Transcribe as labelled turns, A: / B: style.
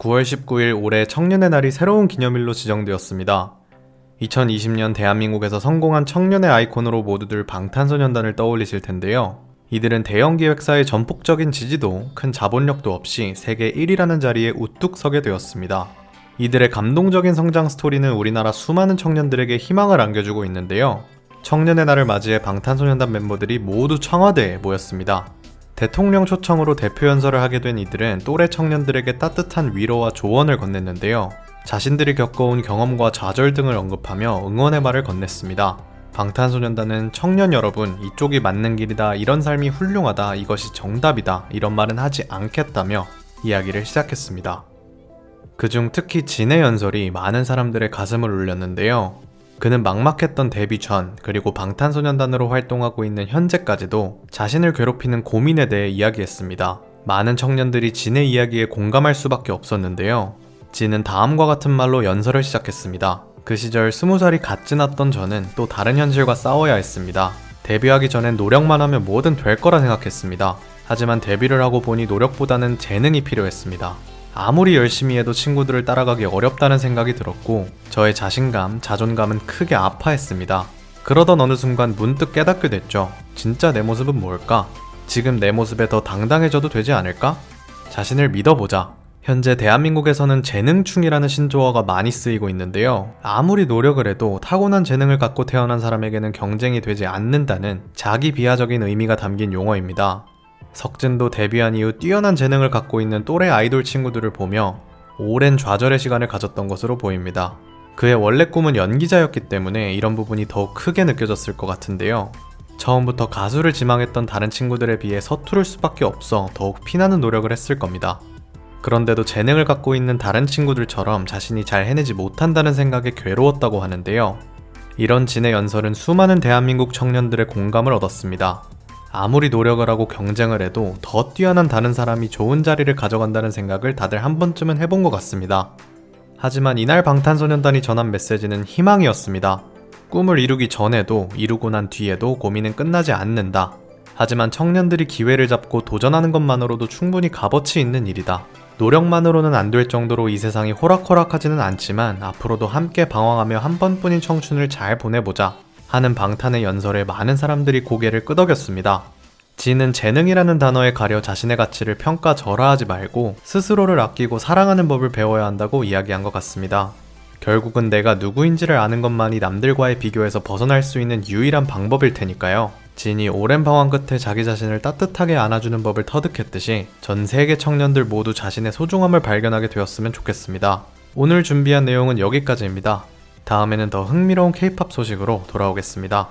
A: 9월 19일 올해 청년의 날이 새로운 기념일로 지정되었습니다. 2020년 대한민국에서 성공한 청년의 아이콘으로 모두들 방탄소년단을 떠올리실 텐데요. 이들은 대형 기획사의 전폭적인 지지도, 큰 자본력도 없이 세계 1위라는 자리에 우뚝 서게 되었습니다. 이들의 감동적인 성장 스토리는 우리나라 수많은 청년들에게 희망을 안겨주고 있는데요. 청년의 날을 맞이해 방탄소년단 멤버들이 모두 청와대에 모였습니다. 대통령 초청으로 대표 연설을 하게 된 이들은 또래 청년들에게 따뜻한 위로와 조언을 건넸는데요. 자신들이 겪어온 경험과 좌절 등을 언급하며 응원의 말을 건넸습니다. 방탄소년단은 청년 여러분, 이쪽이 맞는 길이다, 이런 삶이 훌륭하다, 이것이 정답이다, 이런 말은 하지 않겠다며 이야기를 시작했습니다. 그중 특히 진의 연설이 많은 사람들의 가슴을 울렸는데요. 그는 막막했던 데뷔 전, 그리고 방탄소년단으로 활동하고 있는 현재까지도 자신을 괴롭히는 고민에 대해 이야기했습니다. 많은 청년들이 진의 이야기에 공감할 수밖에 없었는데요. 진은 다음과 같은 말로 연설을 시작했습니다. 그 시절 20살이 갓 지났던 저는 또 다른 현실과 싸워야 했습니다. 데뷔하기 전엔 노력만 하면 뭐든 될 거라 생각했습니다. 하지만 데뷔를 하고 보니 노력보다는 재능이 필요했습니다. 아무리 열심히 해도 친구들을 따라가기 어렵다는 생각이 들었고 저의 자신감, 자존감은 크게 아파했습니다. 그러던 어느 순간 문득 깨닫게 됐죠. 진짜 내 모습은 뭘까? 지금 내 모습에 더 당당해져도 되지 않을까? 자신을 믿어보자. 현재 대한민국에서는 재능충이라는 신조어가 많이 쓰이고 있는데요. 아무리 노력을 해도 타고난 재능을 갖고 태어난 사람에게는 경쟁이 되지 않는다는 자기 비하적인 의미가 담긴 용어입니다. 석진도 데뷔한 이후 뛰어난 재능을 갖고 있는 또래 아이돌 친구들을 보며 오랜 좌절의 시간을 가졌던 것으로 보입니다. 그의 원래 꿈은 연기자였기 때문에 이런 부분이 더욱 크게 느껴졌을 것 같은데요. 처음부터 가수를 지망했던 다른 친구들에 비해 서투를 수밖에 없어 더욱 피나는 노력을 했을 겁니다. 그런데도 재능을 갖고 있는 다른 친구들처럼 자신이 잘 해내지 못한다는 생각에 괴로웠다고 하는데요. 이런 진의 연설은 수많은 대한민국 청년들의 공감을 얻었습니다. 아무리 노력을 하고 경쟁을 해도 더 뛰어난 다른 사람이 좋은 자리를 가져간다는 생각을 다들 한 번쯤은 해본 것 같습니다. 하지만 이날 방탄소년단이 전한 메시지는 희망이었습니다. 꿈을 이루기 전에도 이루고 난 뒤에도 고민은 끝나지 않는다. 하지만 청년들이 기회를 잡고 도전하는 것만으로도 충분히 값어치 있는 일이다. 노력만으로는 안 될 정도로 이 세상이 호락호락하지는 않지만 앞으로도 함께 방황하며 한 번뿐인 청춘을 잘 보내보자 하는 방탄의 연설에 많은 사람들이 고개를 끄덕였습니다. 진은 재능이라는 단어에 가려 자신의 가치를 평가절하하지 말고 스스로를 아끼고 사랑하는 법을 배워야 한다고 이야기한 것 같습니다. 결국은 내가 누구인지를 아는 것만이 남들과의 비교에서 벗어날 수 있는 유일한 방법일 테니까요. 진이 오랜 방황 끝에 자기 자신을 따뜻하게 안아주는 법을 터득했듯이 전 세계 청년들 모두 자신의 소중함을 발견하게 되었으면 좋겠습니다. 오늘 준비한 내용은 여기까지입니다. 다음에는 더 흥미로운 K-POP 소식으로 돌아오겠습니다.